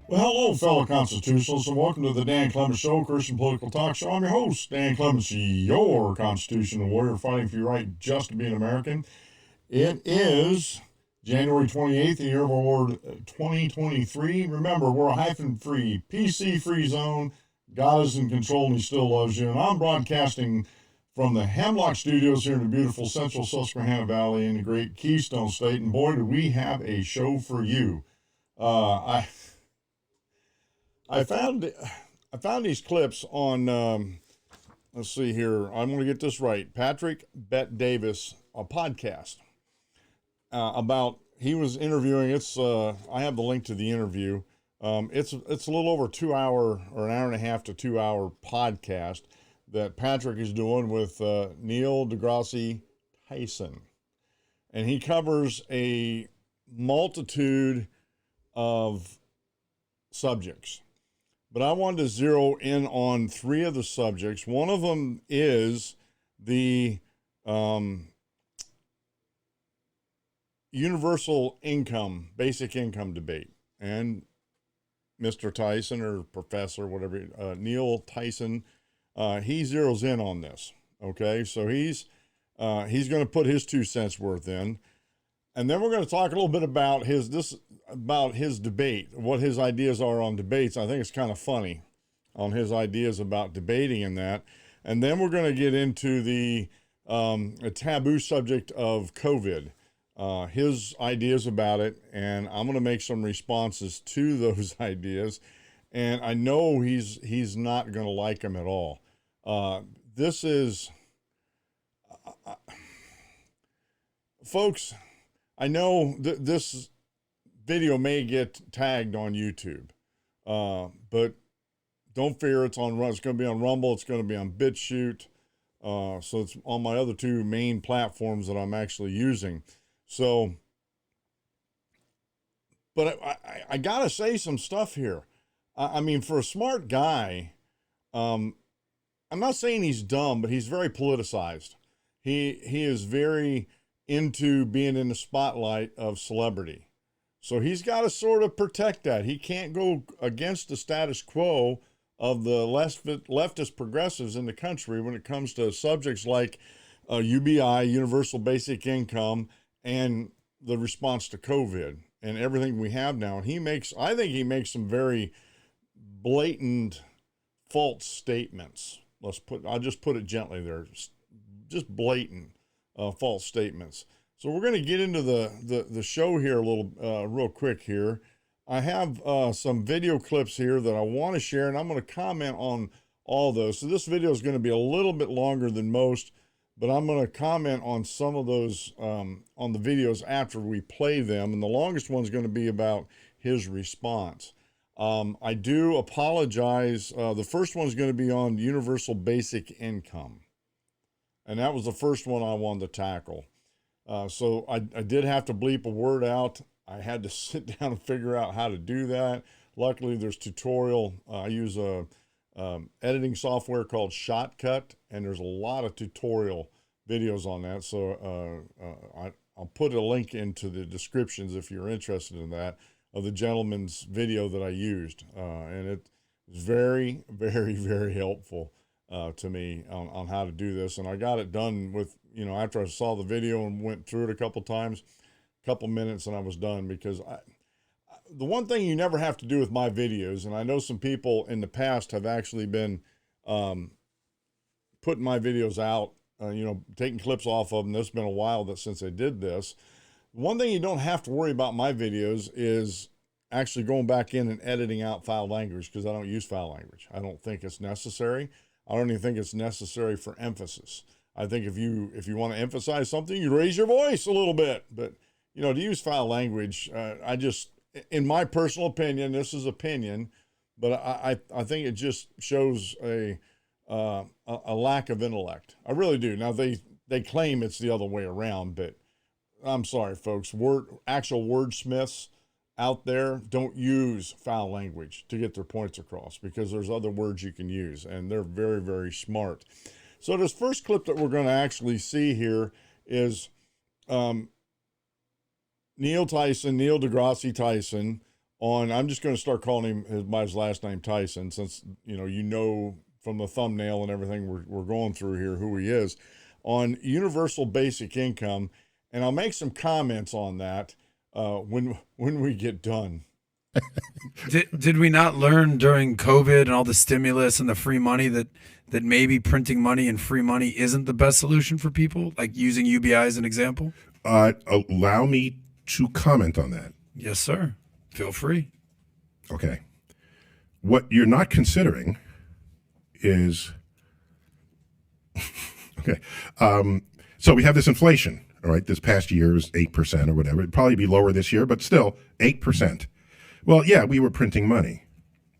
Well, hello, fellow constitutionalists, and welcome to the Dan Clements Show, Christian Political Talk Show. I'm your host, Dan Clements, your constitutional warrior fighting for your right just to be an American. It is January 28th, the year of our Lord 2023. Remember, we're a hyphen-free, PC-free zone. God is in control, and he still loves you. And I'm broadcasting from the Hemlock Studios here in the beautiful central Susquehanna Valley in the great Keystone State. And boy, do we have a show for you. I found these clips on, let's see here. I'm going to get this right. Patrick Bet-Davis, a podcast about, he was interviewing, I have the link to the interview. It's a little over 2 hour or an hour and a half to 2 hour podcast that Patrick is doing with Neil deGrasse Tyson. And he covers a multitude of subjects. But I wanted to zero in on three of the subjects. One of them is the universal income, basic income debate. And Mr. Tyson, or Professor, whatever, Neil Tyson, he zeroes in on this. Okay, so he's going to put his 2 cents worth in. And then we're going to talk a little bit about his debate, what his ideas are on debates. I think it's kind of funny on his ideas about debating and that. And then we're going to get into the a taboo subject of COVID, his ideas about it, and I'm going to make some responses to those ideas. And I know he's not going to like them at all. This is, folks, I know this video may get tagged on YouTube, but don't fear, it's going to be on Rumble, it's going to be on BitChute, so it's on my other 2 main platforms that I'm actually using. So, but I gotta say some stuff here. I mean, for a smart guy, I'm not saying he's dumb, but he's very politicized. He is very into being in the spotlight of celebrity. So he's got to sort of protect that. He can't go against the status quo of the leftist progressives in the country when it comes to subjects like UBI, Universal Basic Income, and the response to COVID and everything we have now. And I think he makes some very blatant false statements. I'll just put it gently there. Just blatant false statements. So we're going to get into the show here a little real quick here. I have some video clips here that I want to share, and I'm going to comment on all those. So this video is going to be a little bit longer than most, but I'm going to comment on some of those on the videos after we play them. And the longest one's going to be about his response. I do apologize. The first one's going to be on universal basic income. And that was the first one I wanted to tackle. So I did have to bleep a word out. I had to sit down and figure out how to do that. Luckily, there's tutorial. I use a editing software called Shotcut, and there's a lot of tutorial videos on that. So I'll put a link into the descriptions if you're interested in that, of the gentleman's video that I used. And it was very, very, very helpful to me on how to do this. And I got it done with, after I saw the video and went through it a couple times, a couple minutes, and I was done. Because the one thing you never have to do with my videos, and I know some people in the past have actually been putting my videos out, taking clips off of them. It's been a while since I did this. One thing you don't have to worry about my videos is actually going back in and editing out foul language, because I don't use foul language. I don't think it's necessary. I don't even think it's necessary for emphasis. I think if you want to emphasize something, you raise your voice a little bit. But, you know, to use foul language, I just, in my personal opinion, this is opinion, but I think it just shows a lack of intellect. I really do. Now, they claim it's the other way around, but I'm sorry, folks. Actual wordsmiths out there don't use foul language to get their points across, because there's other words you can use, and they're very, very smart. So this first clip that we're going to actually see here is Neil deGrasse Tyson on, I'm just going to start calling him by his last name, Tyson, since, you know from the thumbnail and everything we're going through here who he is, on universal basic income. And I'll make some comments on that when we get done. Did we not learn during COVID and all the stimulus and the free money that maybe printing money and free money isn't the best solution for people, like using UBI as an example? Allow me to comment on that. Yes, sir. Feel free. Okay. What you're not considering is, okay. So we have this inflation, all right? This past year was 8% or whatever. It'd probably be lower this year, but still 8%. Well, yeah, we were printing money.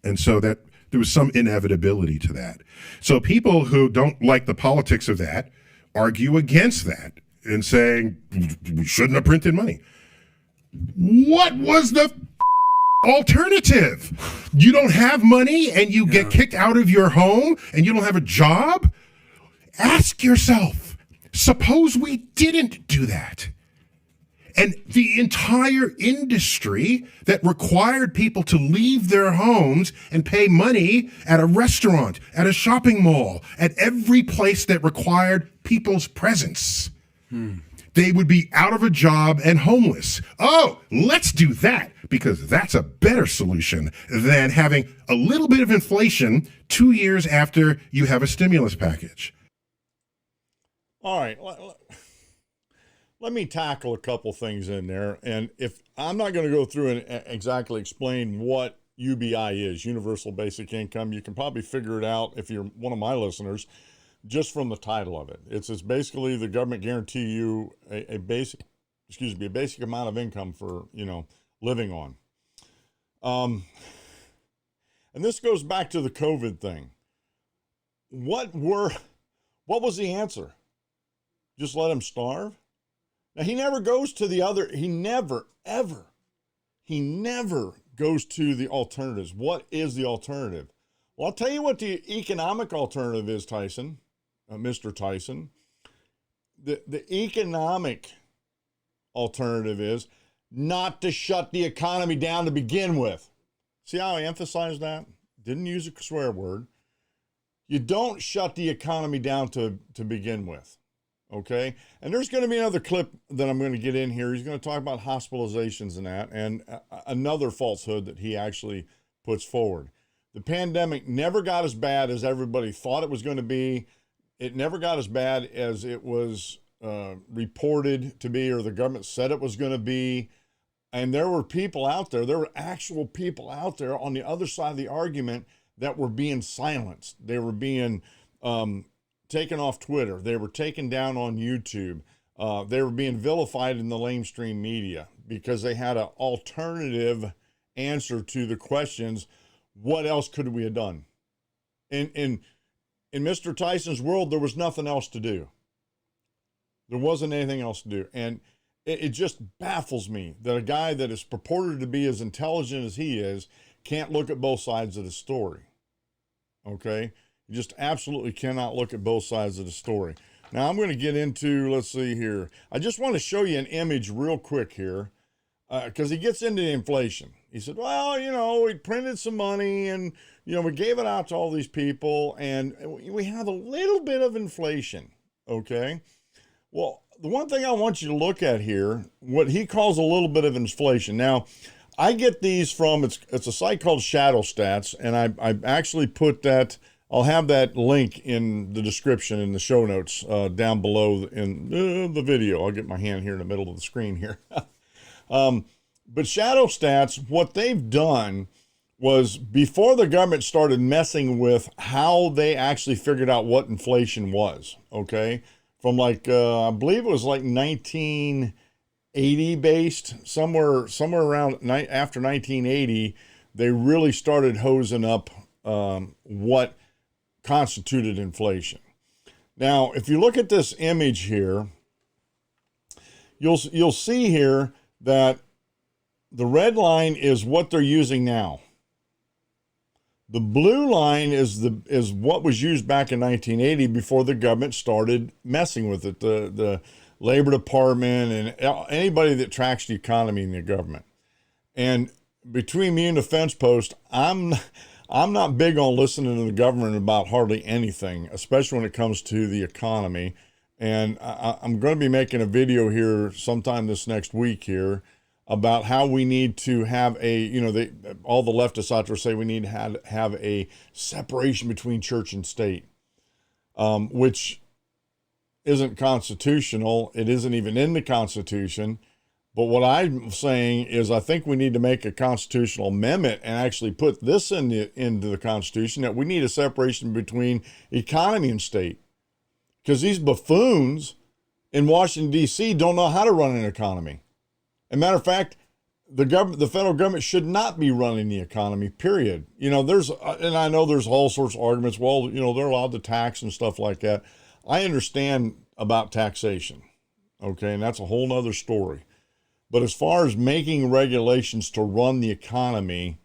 And so that there was some inevitability to that. So people who don't like the politics of that argue against that and saying we shouldn't have printed money. What was the alternative? You don't have money and you get kicked out of your home and you don't have a job? Ask yourself, suppose we didn't do that. And the entire industry that required people to leave their homes and pay money at a restaurant, at a shopping mall, at every place that required people's presence. They would be out of a job and homeless. Oh, let's do that, because that's a better solution than having a little bit of inflation 2 years after you have a stimulus package. All right. Let me tackle a couple things in there. And if I'm not going to go through and exactly explain what UBI is, Universal Basic Income, you can probably figure it out if you're one of my listeners, just from the title of it. It's basically the government guarantee you a basic amount of income for, living on. And this goes back to the COVID thing. What was the answer? Just let him starve? Now, he never goes to he never goes to the alternatives. What is the alternative? Well, I'll tell you what the economic alternative is, Tyson, Mr. Tyson. The economic alternative is not to shut the economy down to begin with. See how I emphasized that? Didn't use a swear word. You don't shut the economy down to begin with. Okay. And there's going to be another clip that I'm going to get in here. He's going to talk about hospitalizations and that, and another falsehood that he actually puts forward. The pandemic never got as bad as everybody thought it was going to be. It never got as bad as it was reported to be, or the government said it was going to be. And there were actual people out there on the other side of the argument that were being silenced. They were being taken off Twitter. They were taken down on YouTube. They were being vilified in the lamestream media because they had an alternative answer to the questions. What else could we have done? In Mr. Tyson's world, there was nothing else to do. There wasn't anything else to do. And it just baffles me that a guy that is purported to be as intelligent as he is can't look at both sides of the story. Okay? You just absolutely cannot look at both sides of the story. Now, I'm going to get into, let's see here. I just want to show you an image real quick here, because he gets into the inflation. He said, well, we printed some money and, we gave it out to all these people and we have a little bit of inflation. Okay? Well, the one thing I want you to look at here, what he calls a little bit of inflation. Now, I get these from, it's a site called SHADOWSTATS, and I actually put that, I'll have that link in the description in the show notes down below in the video. I'll get my hand here in the middle of the screen here. But SHADOWSTATS, what they've done was before the government started messing with how they actually figured out what inflation was, okay? From like, I believe it was like 1980 based, somewhere around after 1980, they really started hosing up what constituted inflation. Now, if you look at this image here, you'll see here that the red line is what they're using now. The blue line is what was used back in 1980 before the government started messing with it. The Labor Department and anybody that tracks the economy in the government. And between me and the fence post, I'm not big on listening to the government about hardly anything, especially when it comes to the economy. And I'm going to be making a video here sometime this next week here about how we need to have all the leftists out there say we need to have a separation between church and state, which isn't constitutional. It isn't even in the Constitution. But what I'm saying is I think we need to make a constitutional amendment and actually put this into the Constitution, that we need a separation between economy and state. Because these buffoons in Washington, D.C. don't know how to run an economy. As a matter of fact, the federal government should not be running the economy, period. And I know there's all sorts of arguments. Well, they're allowed to tax and stuff like that. I understand about taxation, okay? And that's a whole nother story. But as far as making regulations to run the economy,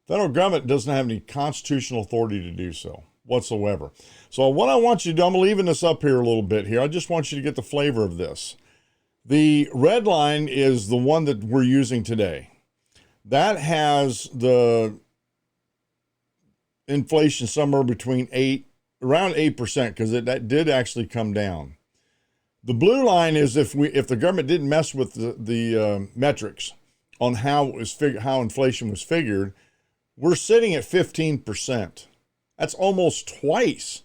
federal government doesn't have any constitutional authority to do so whatsoever. So what I want you to do, I'm leaving this up here a little bit here. I just want you to get the flavor of this. The red line is the one that we're using today. That has the inflation somewhere between around 8%, because that did actually come down. The blue line is if the government didn't mess with the metrics on how inflation was figured, we're sitting at 15%. That's almost twice.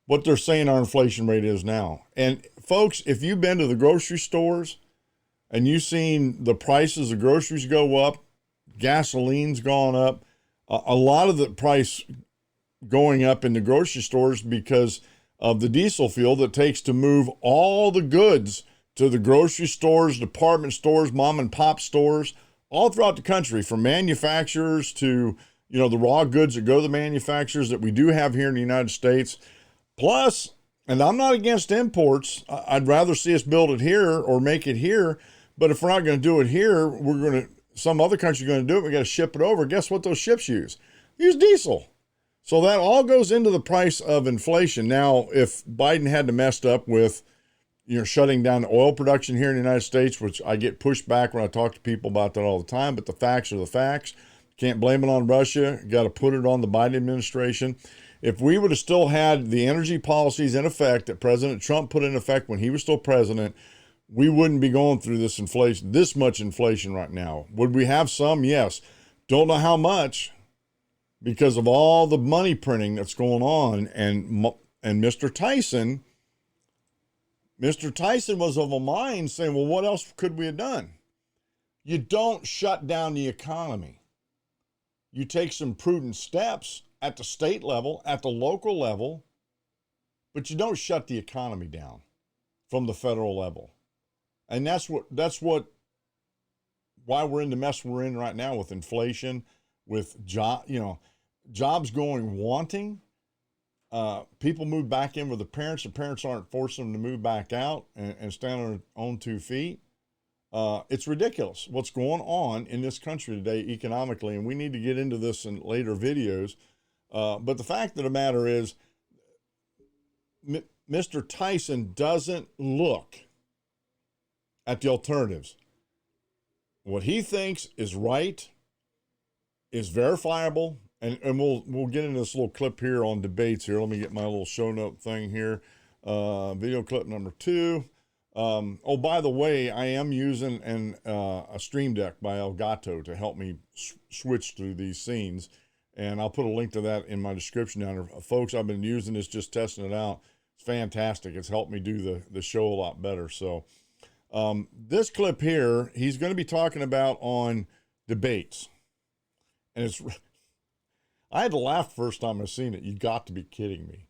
What they're saying our inflation rate is now. And folks, if you've been to the grocery stores and you've seen the prices of groceries go up, gasoline's gone up, a lot of the price going up in the grocery stores because of the diesel fuel that takes to move all the goods to the grocery stores, department stores, mom and pop stores, all throughout the country, from manufacturers to, the raw goods that go to the manufacturers that we do have here in the United States. Plus, and I'm not against imports. I'd rather see us build it here or make it here. But if we're not going to do it here, some other country's going to do it. We got to ship it over. Guess what those ships use? Use diesel. So that all goes into the price of inflation. Now, if Biden hadn't messed up with, shutting down the oil production here in the United States, which I get pushed back when I talk to people about that all the time, but the facts are the facts. Can't blame it on Russia. Got to put it on the Biden administration. If we would have still had the energy policies in effect that President Trump put in effect when he was still president, we wouldn't be going through this much inflation right now. Would we have some? Yes. Don't know how much, because of all the money printing that's going on. And Mr. Tyson was of a mind saying, well, what else could we have done? You don't shut down the economy. You take some prudent steps at the state level, at the local level, but you don't shut the economy down from the federal level. And that's why we're in the mess we're in right now with inflation, with jobs going wanting. People move back in with the parents aren't forcing them to move back out and stand on their own 2 feet. It's ridiculous what's going on in this country today economically, and we need to get into this in later videos. But the fact of the matter is, Mr. Tyson doesn't look at the alternatives. What he thinks is right, is verifiable, and we'll get into this little clip here on debates here. Let me get my little show note thing here. Video clip number 2. By the way, I am using a Stream Deck by Elgato to help me switch through these scenes. And I'll put a link to that in my description down there. Folks, I've been using this, just testing it out. It's fantastic. It's helped me do the show a lot better. So This clip here, he's going to be talking about on debates. And I had to laugh the first time I seen it. You got to be kidding me.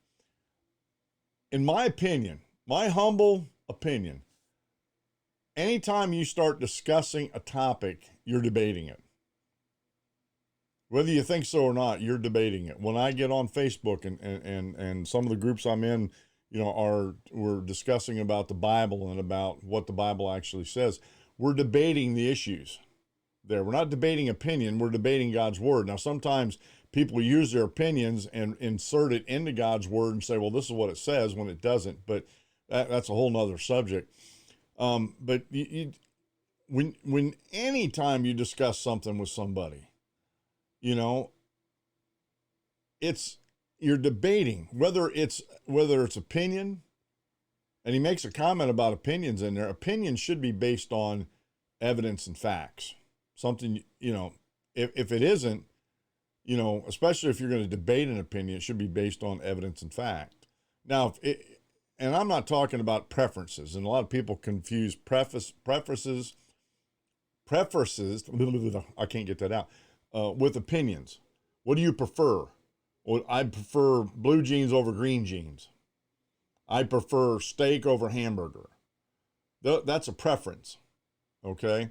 In my opinion, my humble opinion, anytime you start discussing a topic, you're debating it. Whether you think so or not, you're debating it. When I get on Facebook and some of the groups I'm in, we're discussing about the Bible and about what the Bible actually says, we're debating the issues there. We're not debating opinion, we're debating God's word. Now, sometimes people use their opinions and insert it into God's word and say, well, this is what it says, when it doesn't, but that's a whole nother subject. But when anytime you discuss something with somebody, you're debating whether it's opinion, and he makes a comment about opinions in there. Opinions should be based on evidence and facts. Something, if it isn't, especially if you're going to debate an opinion, it should be based on evidence and fact. Now, and I'm not talking about preferences, and a lot of people confuse preferences, I can't get that out, with opinions. What do you prefer? Well, I prefer blue jeans over green jeans. I prefer steak over hamburger. That's a preference, okay?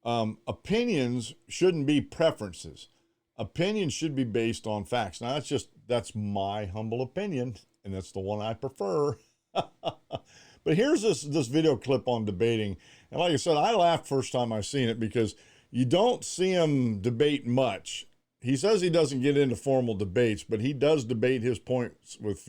Opinions shouldn't be preferences. Opinions should be based on facts. Now, that's my humble opinion, and that's the one I prefer. But here's this video clip on debating. And like I said, I laughed first time I seen it because you don't see him debate much. He says he doesn't get into formal debates, but he does debate his points with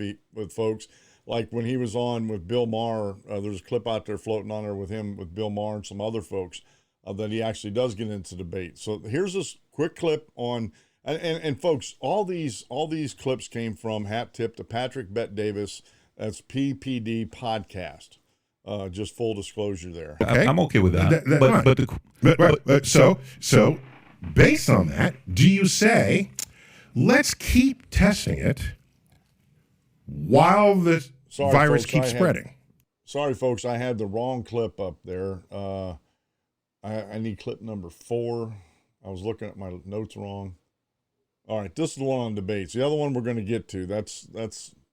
folks. Like when he was on with Bill Maher, there's a clip out there floating on there with him, with Bill Maher and some other folks, that he actually does get into debate. So here's this quick clip on, and folks, all these clips came from hat tip to Patrick Bet Davis. That's PBD Podcast. Just full disclosure there. Okay. I'm okay with that. So based on that, do you say, let's keep testing it while the virus folks, keeps spreading? Sorry, folks, I had the wrong clip up there. I need clip number 4. I was looking at my notes wrong. All right, this is the one on debates. The other one we're going to get to. That's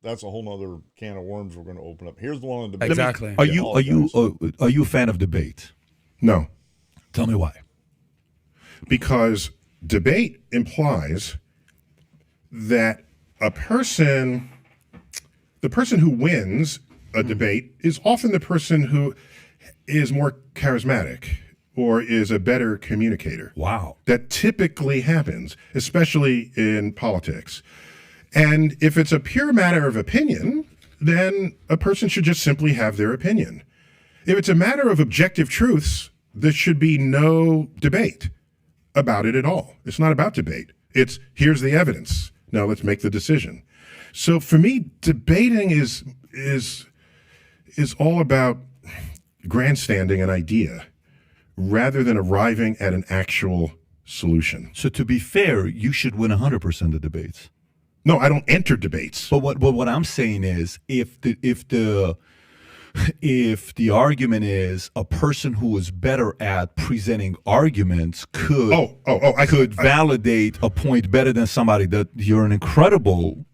a whole nother can of worms we're going to open up. Here's the one on debates. Exactly. Are you a fan of debate? No. Tell me why. Because debate implies that the person who wins a debate is often the person who is more charismatic or is a better communicator. Wow. That typically happens, especially in politics. And if it's a pure matter of opinion, then a person should just simply have their opinion. If it's a matter of objective truths, there should be no debate about it at all. It's not about debate. It's here's the evidence. Now let's make the decision. So for me, debating is all about grandstanding an idea rather than arriving at an actual solution. So to be fair, you should win 100% of debates. No, I don't enter debates. But what I'm saying is, if the argument is a person who is better at presenting arguments could validate a point better than somebody, that you're an incredible.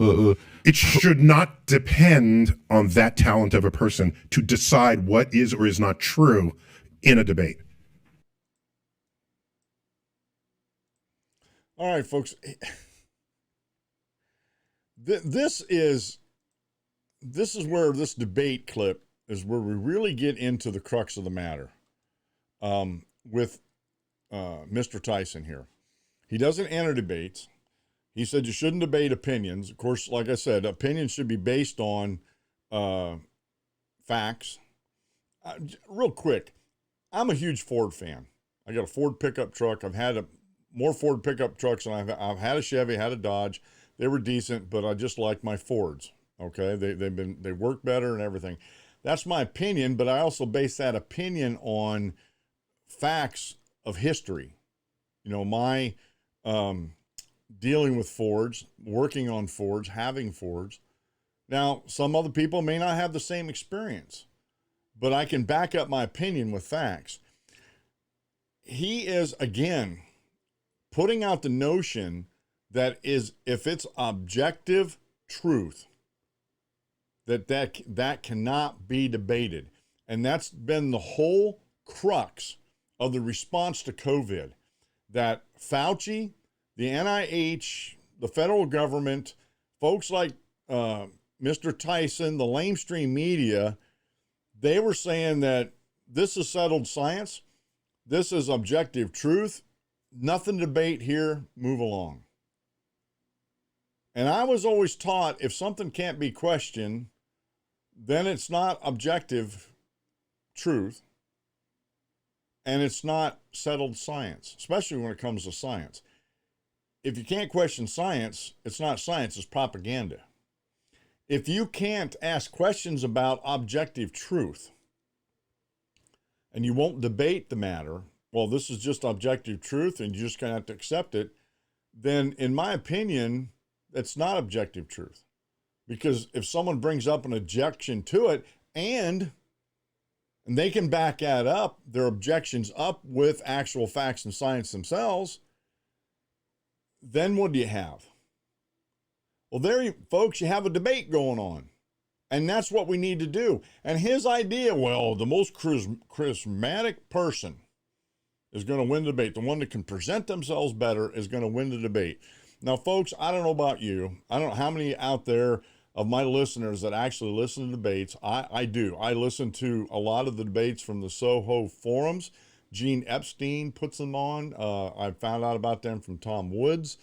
It should not depend on that talent of a person to decide what is or is not true in a debate. All right, folks. This is where this debate clip is where we really get into the crux of the matter with Mr. Tyson here. He doesn't enter debates. He said you shouldn't debate opinions. Of course, like I said, opinions should be based on facts. Real quick, I'm a huge Ford fan. I got a Ford pickup truck. I've had more Ford pickup trucks than I've had a Chevy, had a Dodge. They were decent, but I just like my Fords. Okay, they work better and everything. That's my opinion, but I also base that opinion on facts of history. My dealing with Fords, working on Fords, having Fords. Now, some other people may not have the same experience, but I can back up my opinion with facts. He is, again, putting out the notion that if it's objective truth, that cannot be debated. And that's been the whole crux of the response to COVID, that Fauci, the NIH, the federal government, folks like Mr. Tyson, the lamestream media, they were saying that this is settled science. This is objective truth. Nothing to debate here. Move along. And I was always taught if something can't be questioned, then it's not objective truth. And it's not settled science, especially when it comes to science. If you can't question science, it's not science, it's propaganda. If you can't ask questions about objective truth and you won't debate the matter, well, this is just objective truth and you're just going to have to accept it, then in my opinion, it's not objective truth. Because if someone brings up an objection to it and they can back that up, their objections up with actual facts and science themselves, then what do you have? Well, folks, you have a debate going on. And that's what we need to do. And his idea, well, the most charismatic person is going to win the debate. The one that can present themselves better is going to win the debate. Now, folks, I don't know about you. I don't know how many out there of my listeners that actually listen to debates. I do. I listen to a lot of the debates from the Soho forums. Gene Epstein puts them on. I found out about them from Tom Woods.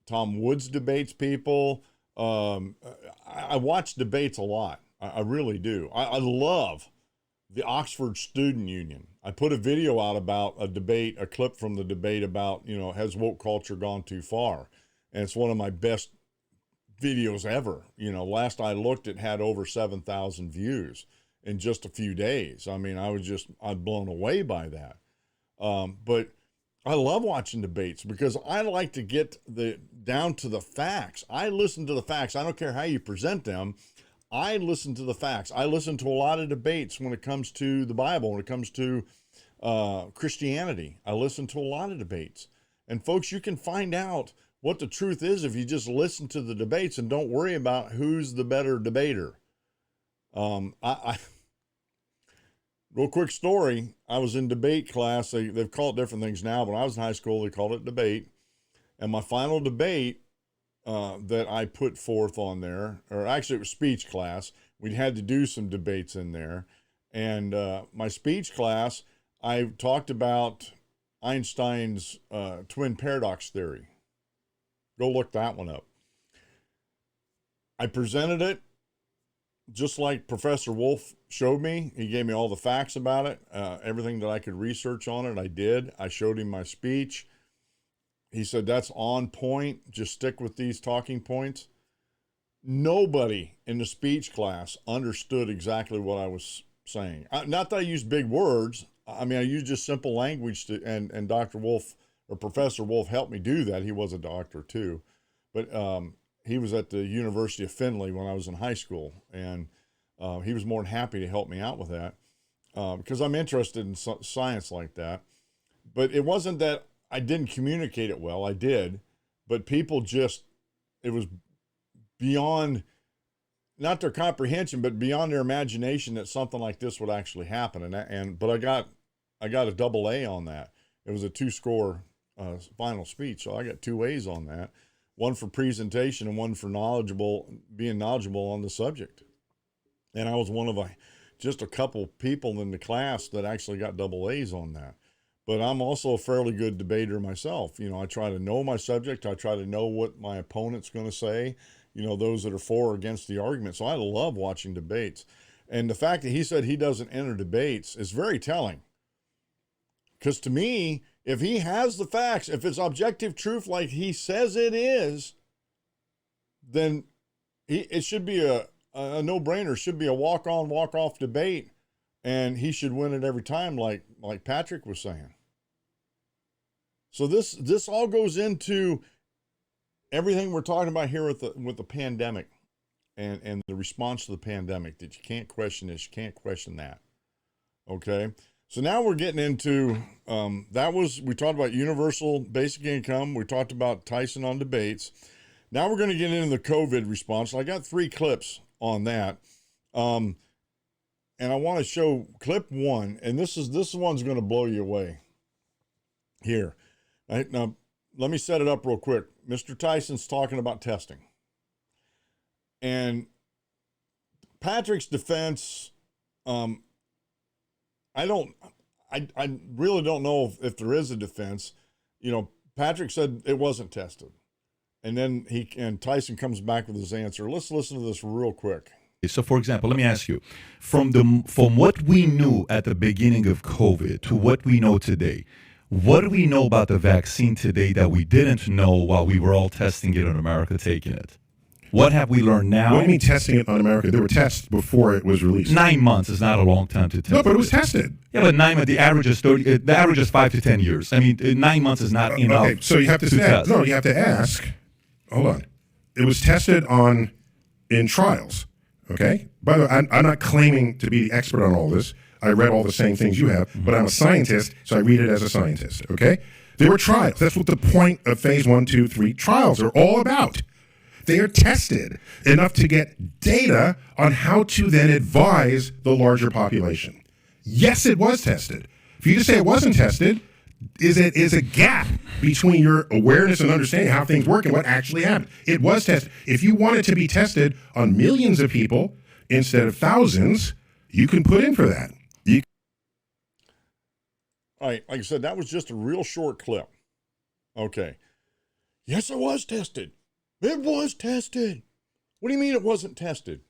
Tom Woods debates people. I watch debates a lot. I really do. I love the Oxford Student Union. I put a video out about a debate, a clip from the debate about, has woke culture gone too far? And it's one of my best videos ever. Last I looked, it had over 7,000 views in just a few days. I mean, I'm blown away by that. But I love watching debates because I like to get down to the facts. I listen to the facts. I don't care how you present them. I listen to the facts. I listen to a lot of debates when it comes to the Bible, when it comes to Christianity. I listen to a lot of debates. And folks, you can find out what the truth is if you just listen to the debates and don't worry about who's the better debater. Real quick story. I was in debate class. They've called it different things now, but when I was in high school, they called it debate. And my final debate that I put forth on there, or actually it was speech class. We had to do some debates in there. And my speech class, I talked about Einstein's twin paradox theory. Go look that one up. I presented it just like Professor Wolf showed me. He gave me all the facts about it, everything that I could research on it, I did. I showed him my speech. He said, that's on point. Just stick with these talking points. Nobody in the speech class understood exactly what I was saying. Not that I used big words. I mean, I used just simple language and Dr. Wolf or Professor Wolf helped me do that. He was a doctor too. But he was at the University of Findlay when I was in high school. And he was more than happy to help me out with that because I'm interested in science like that. But it wasn't that I didn't communicate it well. I did. But people it was beyond, not their comprehension, but beyond their imagination that something like this would actually happen. But I got a double A on that. It was a 2-score final speech. So I got 2 A's on that. One for presentation and one for being knowledgeable on the subject. And I was one of just a couple people in the class that actually got double A's on that. But I'm also a fairly good debater myself. I try to know my subject. I try to know what my opponent's going to say, those that are for or against the argument. So I love watching debates. And the fact that he said he doesn't enter debates is very telling. Because to me, if he has the facts, if it's objective truth like he says it is, then it should be a no-brainer. It should be a walk-on, walk-off debate, and he should win it every time, like Patrick was saying. So this all goes into everything we're talking about here with the pandemic and the response to the pandemic, that you can't question this, you can't question that. Okay. So now we're getting into, we talked about universal basic income. We talked about Tyson on debates. Now we're going to get into the COVID response. I got 3 clips on that. And I want to show clip 1, and this one's going to blow you away here. Right, now, let me set it up real quick. Mr. Tyson's talking about testing. And Patrick's defense, I really don't know if there is a defense. You know, Patrick said it wasn't tested. And then Tyson comes back with his answer. Let's listen to this real quick. So, for example, let me ask you, from what we knew at the beginning of COVID to what we know today, what do we know about the vaccine today that we didn't know while we were all testing it in America, taking it? What have we learned now? What do you mean testing it on America? There were tests before it was released. 9 months is not a long time to test. No, but it was tested. Yeah, but 9 months, the average is 5 to 10 years. I mean, 9 months is not enough. Okay, so you have to test. No, you have to ask. Hold on. It was tested in trials. Okay? By the way, I'm not claiming to be the expert on all this. I read all the same things you have, but I'm a scientist, so I read it as a scientist. Okay? There were trials. That's what the point of phase 1, 2, 3 trials are all about. They are tested enough to get data on how to then advise the larger population. Yes, it was tested. For you to say it wasn't tested is a gap between your awareness and understanding how things work and what actually happened. It was tested. If you want it to be tested on millions of people instead of thousands, you can put in for that. All right, like I said, that was just a real short clip. Okay. Yes, it was tested. It was tested. What do you mean it wasn't tested?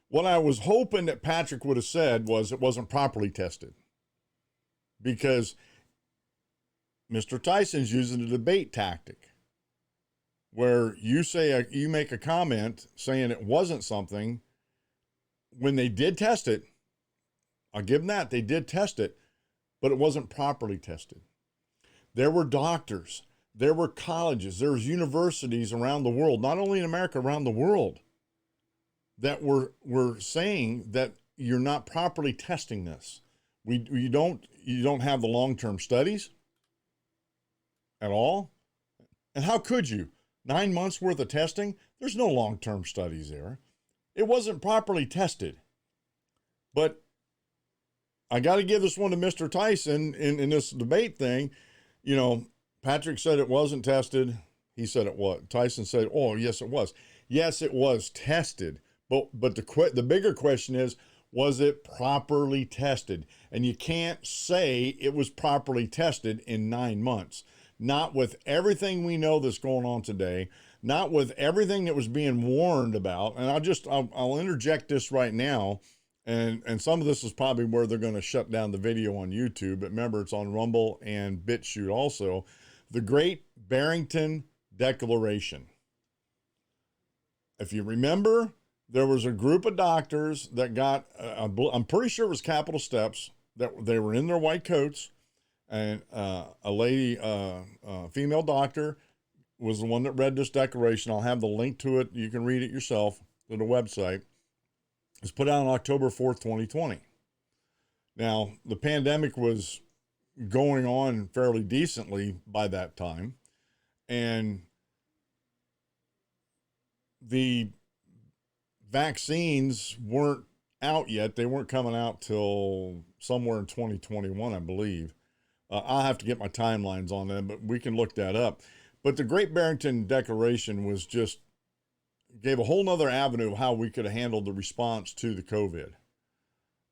What I was hoping that Patrick would have said was it wasn't properly tested. Because Mr. Tyson's using a debate tactic where you make a comment saying it wasn't something when they did test it. I'll give them that. They did test it, but it wasn't properly tested. There were doctors, there were colleges, there was universities around the world, not only in America, around the world, that were saying that you're not properly testing this. You don't have the long-term studies at all. And how could you? 9 months worth of testing? There's no long-term studies there. It wasn't properly tested. But I got to give this one to Mr. Tyson in this debate thing. You know, Patrick said it wasn't tested. He said it was. Tyson said, oh, yes, it was. Yes, it was tested. But the bigger question is, was it properly tested? And you can't say it was properly tested in 9 months. Not with everything we know that's going on today. Not with everything that was being warned about. And I'll interject this right now. And some of this is probably where they're going to shut down the video on YouTube. But remember, it's on Rumble and BitChute also. The Great Barrington Declaration. If you remember, there was a group of doctors that got, I'm pretty sure it was Capitol Steps, that they were in their white coats. And a lady, female doctor, was the one that read this declaration. I'll have the link to it. You can read it yourself to the website. It's put out on October 4th, 2020. Now, the pandemic was going on fairly decently by that time. And the vaccines weren't out yet. They weren't coming out till somewhere in 2021, I believe. I'll have to get my timelines on them, but we can look that up. But the Great Barrington Declaration was just gave a whole nother avenue of how we could have handled the response to the COVID.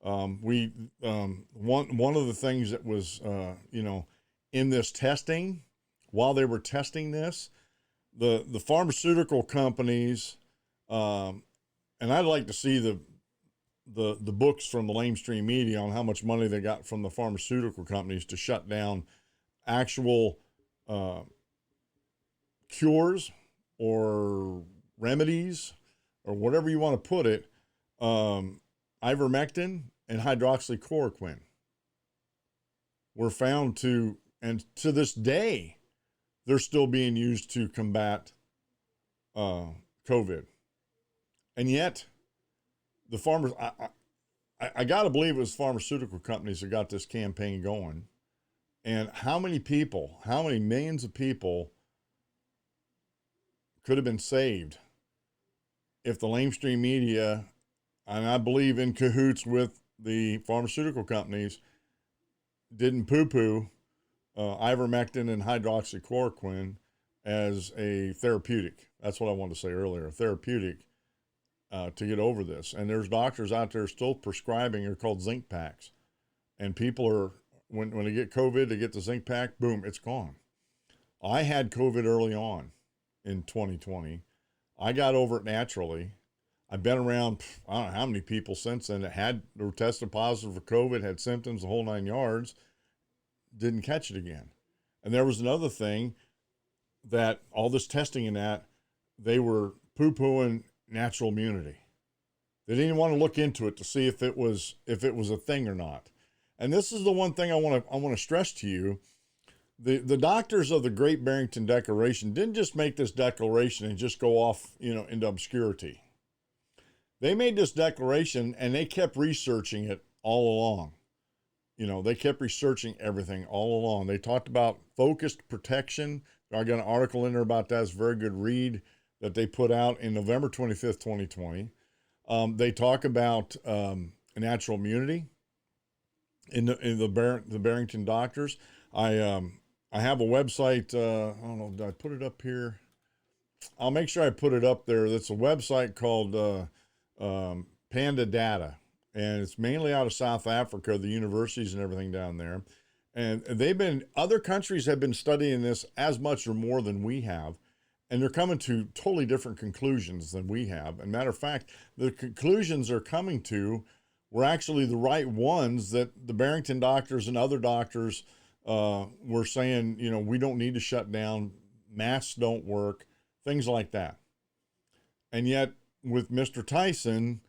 One of the things that was, in this testing, while they were testing this, the pharmaceutical companies, and I'd like to see the books from the lamestream media on how much money they got from the pharmaceutical companies to shut down actual cures or remedies or whatever you want to put it, ivermectin and hydroxychloroquine were found to, and to this day, they're still being used to combat COVID. And yet, the farmers, I I got to believe it was pharmaceutical companies that got this campaign going. And how many millions of people could have been saved if the lamestream media, and I believe in cahoots with the pharmaceutical companies, didn't poo-poo ivermectin and hydroxychloroquine as a therapeutic. That's what I wanted to say earlier, a therapeutic to get over this. And there's doctors out there still prescribing, they're called zinc packs. And people are, when they get COVID, they get the zinc pack, boom, it's gone. I had COVID early on in 2020. I got over it naturally. I've been around, I don't know how many people since then that were tested positive for COVID, had symptoms, the whole 9 yards, didn't catch it again. And there was another thing that all this testing and that, they were poo-pooing natural immunity. They didn't want to look into it to see if it was a thing or not. And this is the one thing I want to stress to you. The doctors of the Great Barrington Declaration didn't just make this declaration and just go off, into obscurity. They made this declaration and they kept researching it all along. They kept researching everything all along. They talked about focused protection. I got an article in there about that. It's a very good read that they put out in November 25th, 2020. They talk about natural immunity in the Barrington doctors. I have a website. I don't know, did I put it up here? I'll make sure I put it up there. That's a website called PANDA Data, and it's mainly out of South Africa, the universities and everything down there. And other countries have been studying this as much or more than we have, and they're coming to totally different conclusions than we have. And matter of fact, the conclusions they're coming to were actually the right ones that the Barrington doctors and other doctors were saying, we don't need to shut down, masks don't work, things like that. And yet with Mr. Tyson,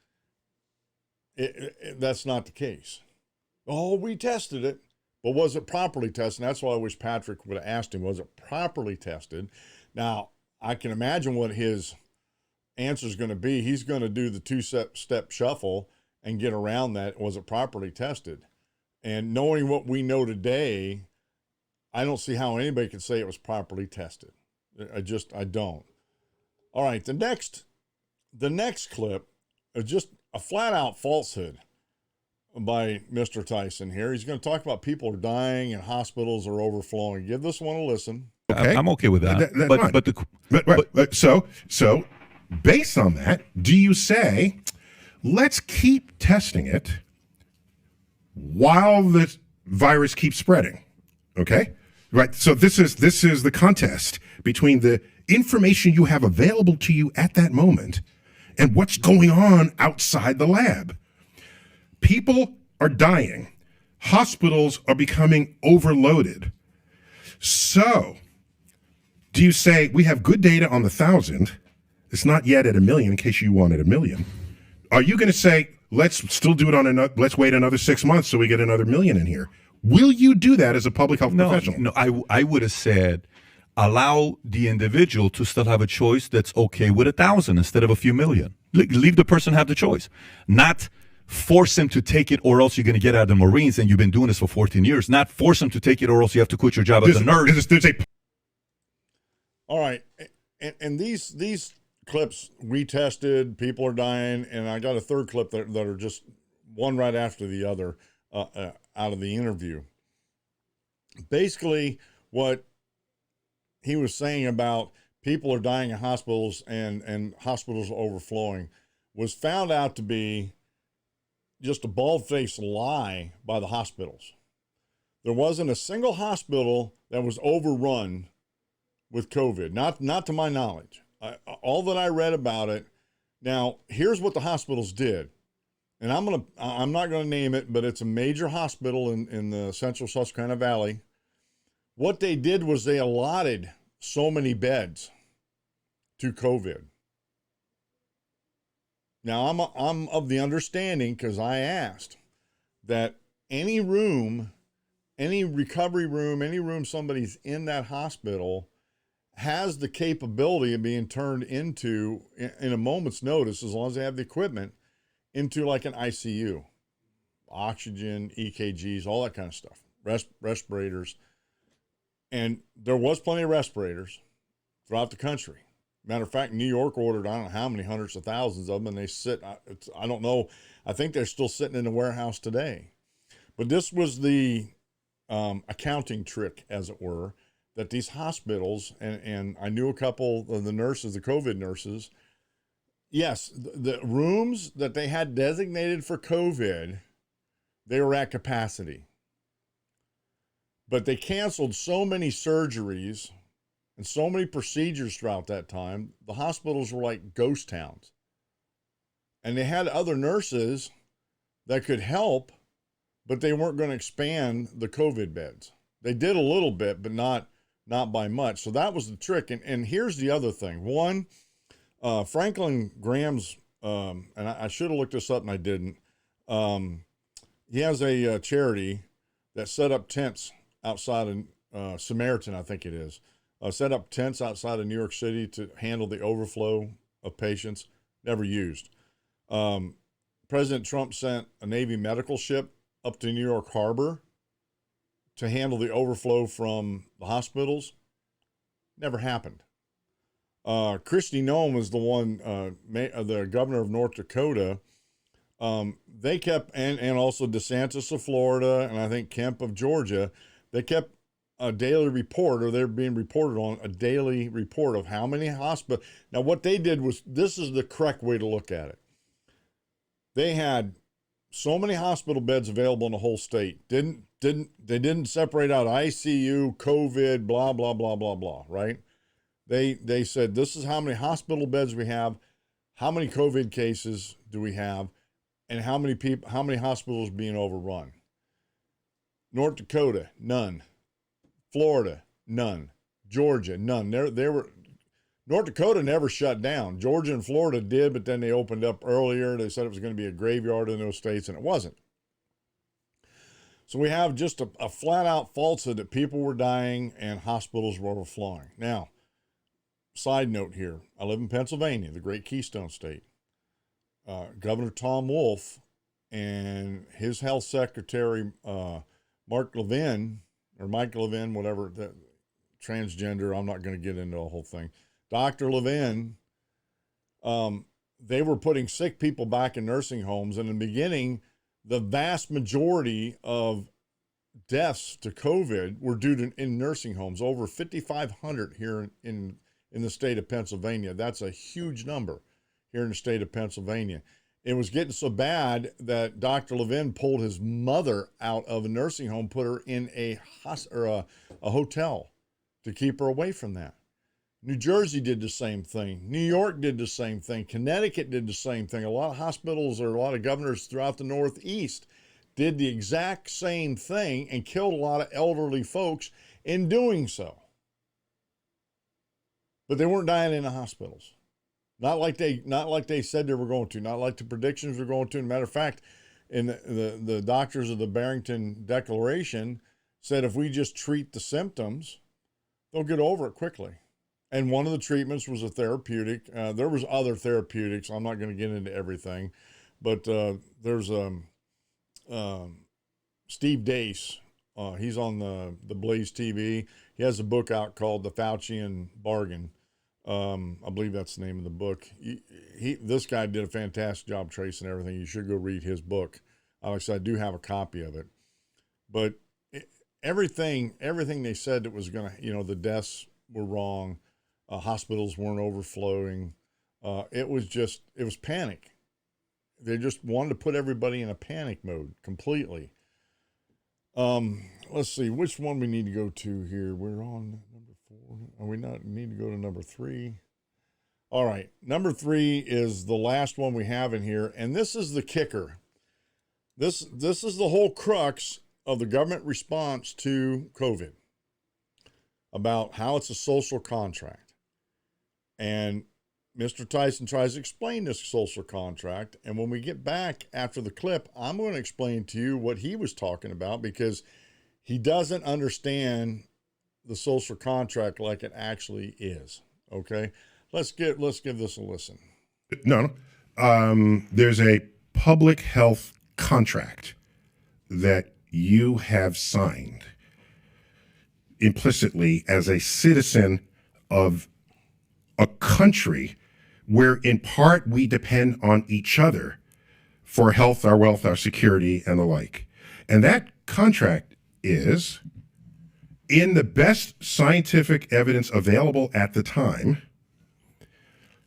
that's not the case. Oh, we tested it, but was it properly tested? And that's why I wish Patrick would have asked him, was it properly tested? Now, I can imagine what his answer is going to be. He's going to do the two-step shuffle and get around that. Was it properly tested? And knowing what we know today, I don't see how anybody could say it was properly tested. I don't. All right, the next clip is just a flat-out falsehood by Mr. Tyson here. He's going to talk about people are dying and hospitals are overflowing. Give this one a listen. Okay. I'm okay with that. So based on that, do you say, let's keep testing it while the virus keeps spreading? Okay, right. So this is the contest between the information you have available to you at that moment and what's going on outside the lab. People are dying. Hospitals are becoming overloaded. So do you say, we have good data on the 1,000. It's not yet at 1 million in case you wanted 1 million. Are you going to say, let's still do it let's wait another 6 months so we get another 1 million in here? Will you do that as a public health professional? No, I would have said, allow the individual to still have a choice that's okay with 1,000 instead of a few million. Leave the person have the choice. Not force him to take it or else you're going to get out of the Marines, and you've been doing this for 14 years. Not force him to take it or else you have to quit your job as a nurse. All right. And these clips we tested, people are dying, and I got a third clip that are just one right after the other out of the interview. Basically, what he was saying about people are dying in hospitals and hospitals are overflowing was found out to be just a bald-faced lie by the hospitals. There wasn't a single hospital that was overrun with COVID, not to my knowledge. All that I read about it. Now, here's what the hospitals did. And I'm not going to name it, but it's a major hospital in the central Susquehanna Valley. What they did was they allotted so many beds to COVID. Now, I'm of the understanding, because I asked, that any room, any recovery room, any room somebody's in that hospital has the capability of being turned into, in a moment's notice, as long as they have the equipment, into like an ICU. oxygen, EKGs, all that kind of stuff, respirators. And there was plenty of respirators throughout the country. Matter of fact, New York ordered, I don't know how many hundreds of thousands of them, and they sit, I don't know, I think they're still sitting in the warehouse today. But this was the accounting trick, as it were, that these hospitals, and I knew a couple of the nurses, the COVID nurses, yes, the rooms that they had designated for COVID, they were at capacity. But they canceled so many surgeries and so many procedures throughout that time, the hospitals were like ghost towns. And they had other nurses that could help, but they weren't going to expand the COVID beds. They did a little bit, but not by much. So that was the trick. And here's the other thing. One, Franklin Graham's, and I should have looked this up and I didn't. He has a charity that set up tents outside of Samaritan, I think it is. Set up tents outside of New York City to handle the overflow of patients. Never used. President Trump sent a Navy medical ship up to New York Harbor to handle the overflow from the hospitals. Never happened. Kristi Noem was the one, the governor of North Dakota. They kept, and also DeSantis of Florida, and I think Kemp of Georgia, they kept a daily report, or they're being reported on a daily report of how many hospitals. Now, what they did was, this is the correct way to look at it. They had so many hospital beds available in the whole state. They didn't separate out ICU, COVID, blah, blah, blah, blah, blah, right? They said, this is how many hospital beds we have, how many COVID cases do we have, and how many hospitals being overrun. North Dakota, none. Florida, none. Georgia, none. North Dakota never shut down. Georgia and Florida did, but then they opened up earlier. They said it was going to be a graveyard in those states, and it wasn't. So we have just a flat-out falsehood that people were dying and hospitals were overflowing. Now, side note here, I live in Pennsylvania, the great Keystone State. Governor Tom Wolf and his health secretary, Michael Levin, whatever, that transgender, I'm not going to get into the whole thing. Dr. Levin, they were putting sick people back in nursing homes. And in the beginning, the vast majority of deaths to COVID were due to in nursing homes, over 5,500 here in the state of Pennsylvania. That's a huge number here in the state of Pennsylvania. It was getting so bad that Dr. Levin pulled his mother out of a nursing home, put her in a hotel to keep her away from that. New Jersey did the same thing. New York did the same thing. Connecticut did the same thing. A lot of hospitals or a lot of governors throughout the Northeast did the exact same thing and killed a lot of elderly folks in doing so. But they weren't dying in the hospitals. Not like they said they were going to, not like the predictions were going to. As a matter of fact, in the doctors of the Barrington Declaration said if we just treat the symptoms, they'll get over it quickly. And one of the treatments was a therapeutic. There was other therapeutics. I'm not going to get into everything, but there's Steve Deace. He's on the Blaze TV. He has a book out called The Faucian Bargain. I believe that's the name of the book. This guy did a fantastic job tracing everything. You should go read his book. Alex, I do have a copy of it. But everything they said that was going to, the deaths were wrong. Hospitals weren't overflowing. It was panic. They just wanted to put everybody in a panic mode completely. Let's see which one we need to go to here. We're on number 4. Are we not need to go to number 3? All right. Number 3 is the last one we have in here. And this is the kicker. This is the whole crux of the government response to COVID, about how it's a social contract. And Mr. Tyson tries to explain this social contract. And when we get back after the clip, I'm going to explain to you what he was talking about, because he doesn't understand the social contract like it actually is. Okay. Let's give this a listen. No. There's a public health contract that you have signed implicitly as a citizen of a country where in part we depend on each other for health, our wealth, our security, and the like. And that contract is, in the best scientific evidence available at the time,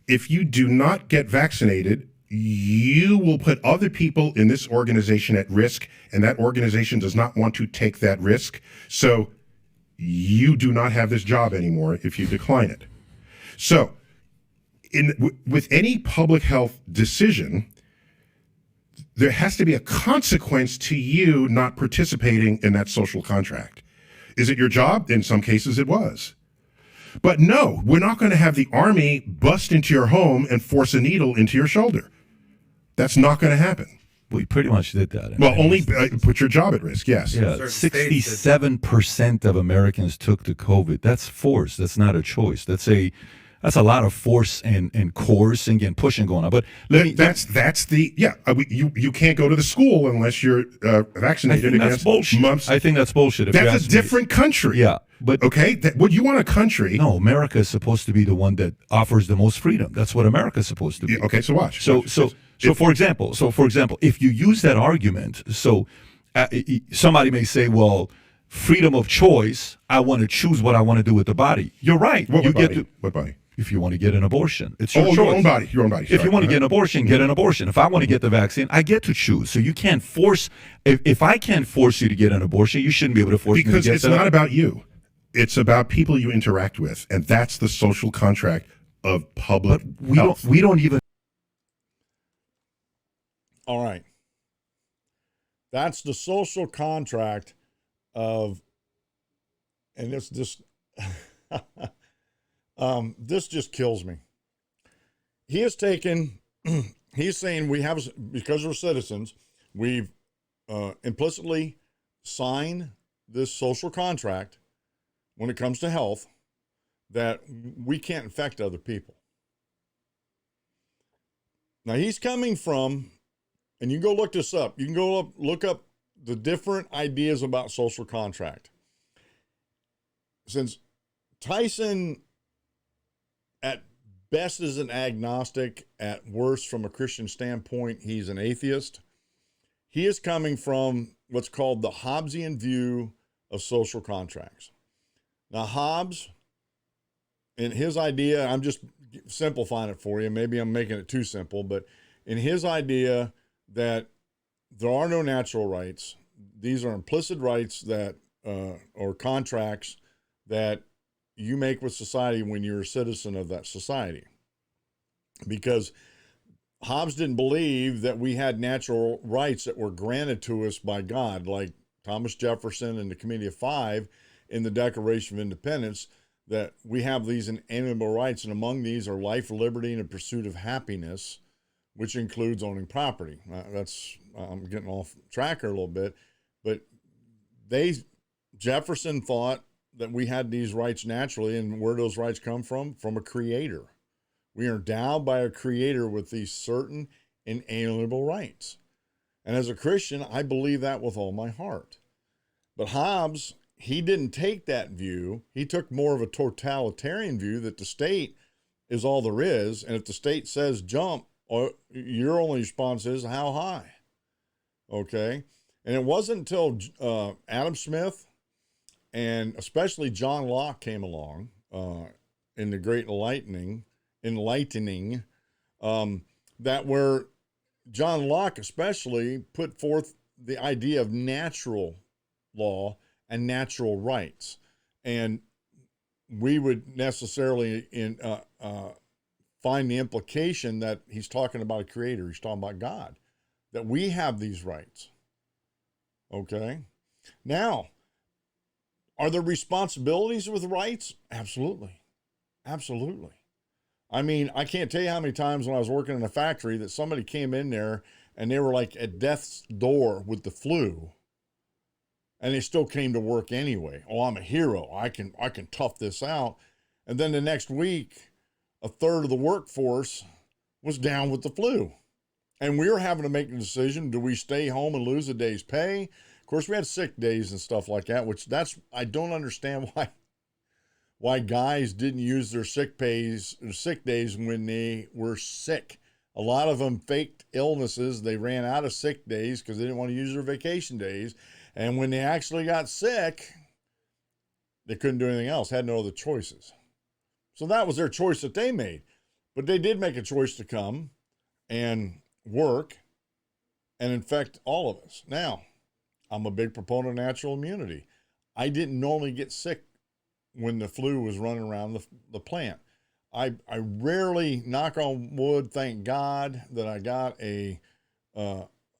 if you do not get vaccinated, you will put other people in this organization at risk, and that organization does not want to take that risk. So you do not have this job anymore if you decline it. So with any public health decision, there has to be a consequence to you not participating in that social contract. Is it your job? In some cases it was. But no, we're not going to have the army bust into your home and force a needle into your shoulder. That's not going to happen. We pretty much did that. Well, only put your job at risk, yes. Yeah, 67% of Americans took the COVID. That's force. That's not a choice. That's a lot of force and coercing and pushing going on. But you can't go to the school unless you're vaccinated against mumps. I think that's bullshit. That's a different country. Yeah, but okay, what you want a country? No, America is supposed to be the one that offers the most freedom. That's what America is supposed to be. Yeah, okay, so watch. So for example, if you use that argument, somebody may say, well, freedom of choice. I want to choose what I want to do with the body. You're right. What body? If you want to get an abortion, it's your choice. Your own body. If you want to get an abortion, get an abortion. If I want to get the vaccine, I get to choose. So you can't force. If I can't force you to get an abortion, you shouldn't be able to force me to get that. Because it's not about you. It's about people you interact with, and that's the social contract of public health. We don't even. All right. That's the social contract of, and it's just, this just kills me. He has taken, he's saying we have, because we're citizens, we've implicitly signed this social contract when it comes to health that we can't infect other people. Now he's coming from, and you can go look this up. You can go look up the different ideas about social contract. Since Tyson at best is an agnostic, at worst from a Christian standpoint, he's an atheist. He is coming from what's called the Hobbesian view of social contracts. Now Hobbes, in his idea, I'm just simplifying it for you. Maybe I'm making it too simple, but in his idea that there are no natural rights, these are implicit rights that, or contracts that you make with society when you're a citizen of that society. Because Hobbes didn't believe that we had natural rights that were granted to us by God, like Thomas Jefferson and the Committee of Five in the Declaration of Independence, that we have these inalienable rights, and among these are life, liberty, and the pursuit of happiness, which includes owning property. I'm getting off track here a little bit, but Jefferson thought that we had these rights naturally, and where those rights come from? From a creator. We are endowed by a creator with these certain inalienable rights. And as a Christian, I believe that with all my heart. But Hobbes, he didn't take that view. He took more of a totalitarian view that the state is all there is, and if the state says jump, your only response is how high. Okay? And it wasn't until Adam Smith and especially John Locke came along in the Great Enlightening, that where John Locke especially put forth the idea of natural law and natural rights. And we would necessarily find the implication that he's talking about a creator, he's talking about God, that we have these rights. Okay? Now, are there responsibilities with rights? Absolutely. Absolutely. I mean, I can't tell you how many times when I was working in a factory that somebody came in there and they were like at death's door with the flu, and they still came to work anyway. Oh, I'm a hero. I can tough this out. And then the next week, a third of the workforce was down with the flu. And we were having to make the decision, do we stay home and lose a day's pay? course, we had sick days and stuff like that, which I don't understand why guys didn't use their sick days when they were sick. A lot of them faked illnesses. They ran out of sick days because they didn't want to use their vacation days. And when they actually got sick, they couldn't do anything else, had no other choices. So that was their choice that they made. But they did make a choice to come and work and infect all of us. Now, I'm a big proponent of natural immunity. I didn't normally get sick when the flu was running around the plant. I rarely, knock on wood, thank God that I got a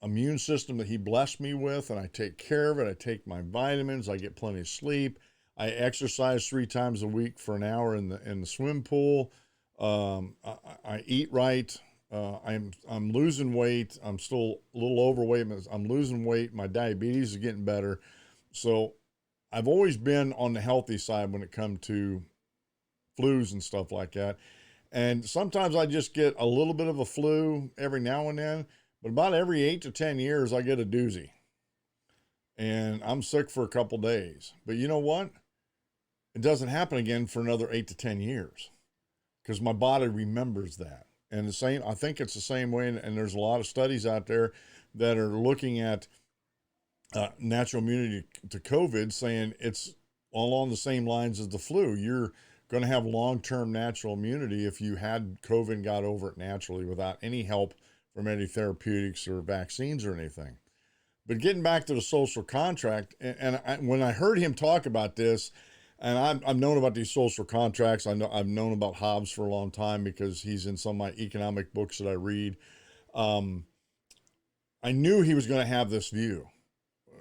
immune system that he blessed me with, and I take care of it. I take my vitamins. I get plenty of sleep. I exercise 3 times a week for an hour in the swim pool. I eat right. I'm losing weight. I'm still a little overweight, but I'm losing weight. My diabetes is getting better. So I've always been on the healthy side when it comes to flus and stuff like that. And sometimes I just get a little bit of a flu every now and then, but about every 8 to 10 years, I get a doozy. And I'm sick for a couple days. But you know what? It doesn't happen again for another 8 to 10 years because my body remembers that. And I think it's the same way. And there's a lot of studies out there that are looking at natural immunity to COVID, saying it's along the same lines as the flu. You're going to have long-term natural immunity if you had COVID and got over it naturally without any help from any therapeutics or vaccines or anything. But getting back to the social contract, when I heard him talk about this, and I've known about these social contracts. I've known about Hobbes for a long time because he's in some of my economic books that I read. I knew he was going to have this view.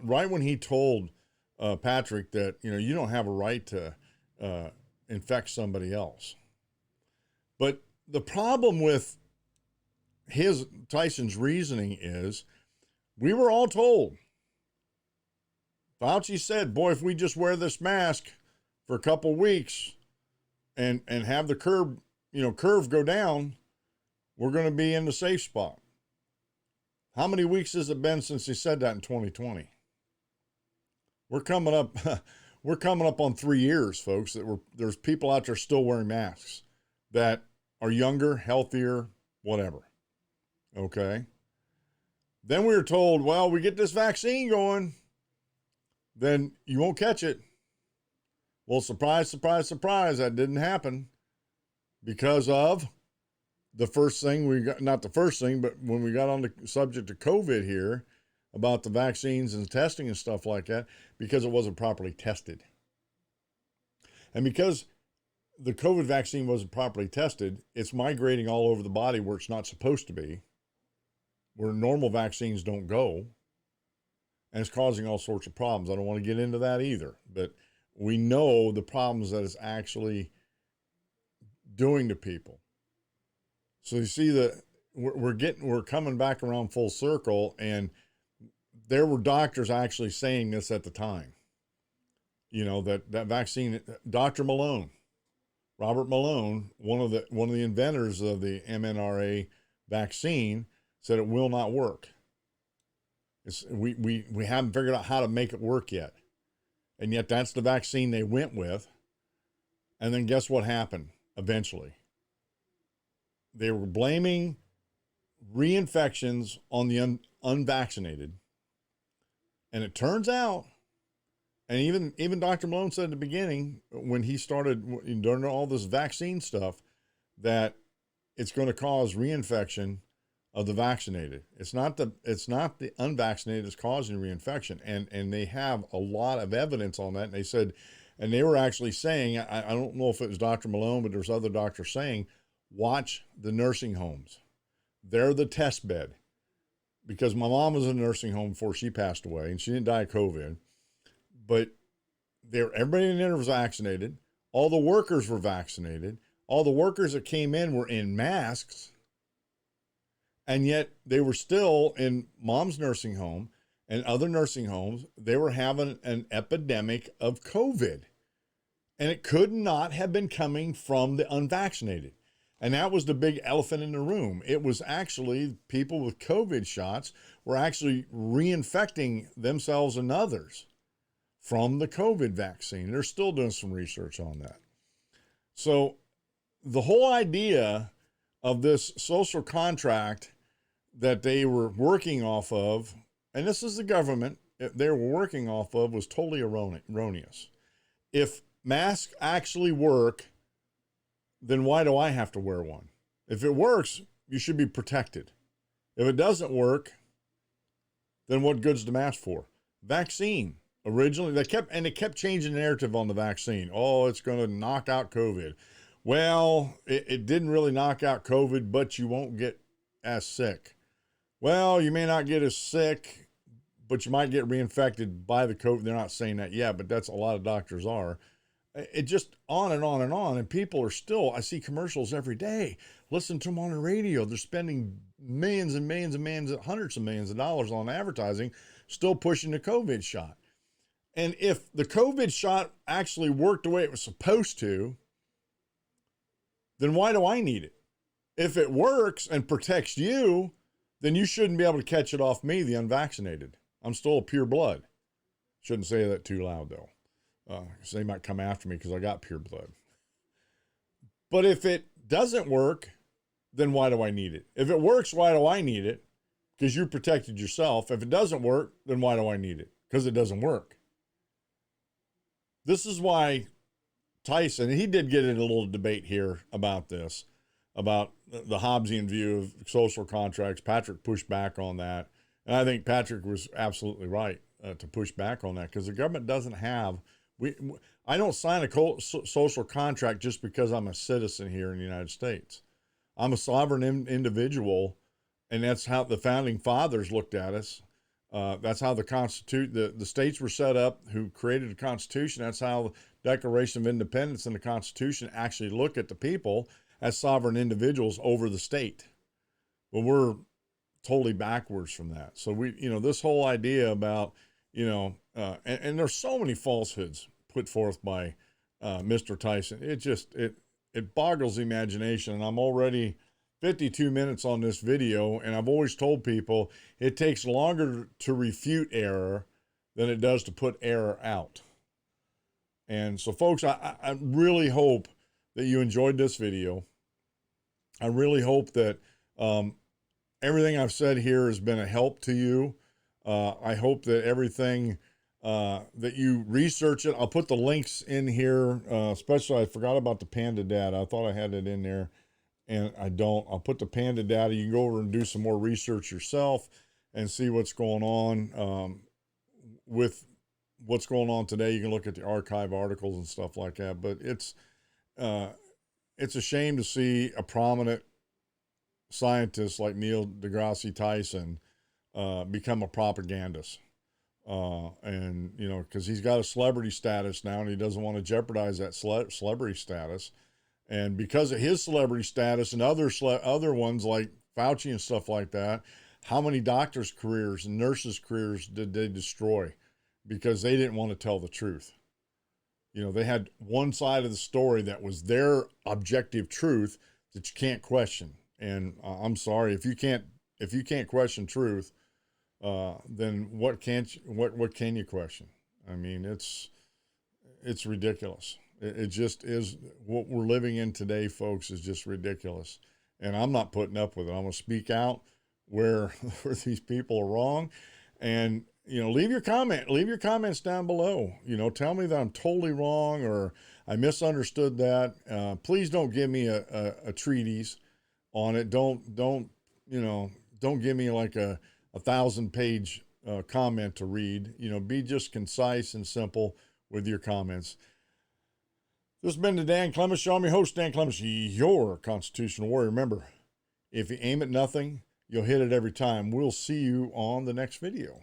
Right when he told Patrick that, you don't have a right to infect somebody else. But the problem with Tyson's reasoning is we were all told. Fauci said, boy, if we just wear this mask for a couple weeks and have the curve go down, we're going to be in the safe spot. How many weeks has it been since he said that in 2020? We're coming up on 3 years, folks, there's people out there still wearing masks that are younger, healthier, whatever. Okay. Then we were told, well, we get this vaccine going, then you won't catch it. Well, surprise, surprise, surprise, that didn't happen because of the first thing we got, not the first thing, but when we got on the subject of COVID here about the vaccines and testing and stuff like that, because it wasn't properly tested. And because the COVID vaccine wasn't properly tested, it's migrating all over the body where it's not supposed to be, where normal vaccines don't go, and it's causing all sorts of problems. I don't want to get into that either, but we know the problems that it's actually doing to people. So you see that we're coming back around full circle, and there were doctors actually saying this at the time. That vaccine, Dr. Malone, Robert Malone, one of the inventors of the mRNA vaccine, said it will not work. We haven't figured out how to make it work yet. And yet that's the vaccine they went with. And then guess what happened eventually? They were blaming reinfections on the unvaccinated. And it turns out, and even Dr. Malone said at the beginning, when he started during all this vaccine stuff, that it's going to cause reinfection of the vaccinated. It's not the unvaccinated that's causing reinfection. And they have a lot of evidence on that. And they said, and they were actually saying, I don't know if it was Dr. Malone, but there's other doctors saying, watch the nursing homes. They're the test bed. Because my mom was in a nursing home before she passed away, and she didn't die of COVID. But everybody in there was vaccinated. All the workers were vaccinated. All the workers that came in were in masks. And yet they were still in mom's nursing home and other nursing homes. They were having an epidemic of COVID. And it could not have been coming from the unvaccinated. And that was the big elephant in the room. It was actually people with COVID shots were actually reinfecting themselves and others from the COVID vaccine. They're still doing some research on that. So the whole idea of this social contract that they were working off of, and this is the government, they were working off of, was totally erroneous. If masks actually work, then why do I have to wear one? If it works, you should be protected. If it doesn't work, then what good's the mask for? Vaccine. Originally, they kept changing the narrative on the vaccine. Oh, it's going to knock out COVID. Well, it didn't really knock out COVID, but you won't get as sick. Well, you may not get as sick, but you might get reinfected by the COVID. They're not saying that yet, but that's a lot of doctors are. It just on and on and on. And people are still, I see commercials every day. Listen to them on the radio. They're spending millions and millions and millions, hundreds of millions of dollars on advertising, still pushing the COVID shot. And if the COVID shot actually worked the way it was supposed to, then why do I need it? If it works and protects you, then you shouldn't be able to catch it off me, the unvaccinated. I'm still a pure blood. Shouldn't say that too loud, though. Because they might come after me because I got pure blood. But if it doesn't work, then why do I need it? If it works, why do I need it? Because you protected yourself. If it doesn't work, then why do I need it? Because it doesn't work. This is why Tyson, he did get in a little debate here about this, about the Hobbesian view of social contracts. Patrick pushed back on that. And I think Patrick was absolutely right to push back on that, because the government doesn't have, I don't sign a social contract just because I'm a citizen here in the United States. I'm a sovereign individual, and that's how the founding fathers looked at us. That's how the states were set up, who created the Constitution. That's how the Declaration of Independence and the Constitution actually look at the people as sovereign individuals over the state. Well, we're totally backwards from that. So this whole idea about, and there's so many falsehoods put forth by Mr. Tyson. It boggles the imagination. And I'm already 52 minutes on this video, and I've always told people it takes longer to refute error than it does to put error out. And so, folks, I really hope that you enjoyed this video. I really hope that everything I've said here has been a help to you. I hope that everything that you research it. I'll put the links in here, especially I forgot about the PANDA data. I thought I had it in there, and I don't. I'll put the PANDA data. You can go over and do some more research yourself and see what's going on with what's going on today. You can look at the archive articles and stuff like that. But it's a shame to see a prominent scientist like Neil deGrasse Tyson become a propagandist. And, because he's got a celebrity status now, and he doesn't want to jeopardize that celebrity status. And because of his celebrity status and other ones like Fauci and stuff like that, how many doctors' careers and nurses' careers did they destroy because they didn't want to tell the truth? They had one side of the story that was their objective truth that you can't question. And I'm sorry, if you can't question truth, then what can you question? I mean, it's ridiculous. It just is. What we're living in today, folks, is just ridiculous. And I'm not putting up with it. I'm going to speak out where these people are wrong. And, leave your comments down below. Tell me that I'm totally wrong or I misunderstood that. Please don't give me a treatise on it. Don't give me like a 1,000-page comment to read. Be just concise and simple with your comments. This has been the Dan Clements Show. I'm your host, Dan Clements, your constitutional warrior. Remember, if you aim at nothing, you'll hit it every time. We'll see you on the next video.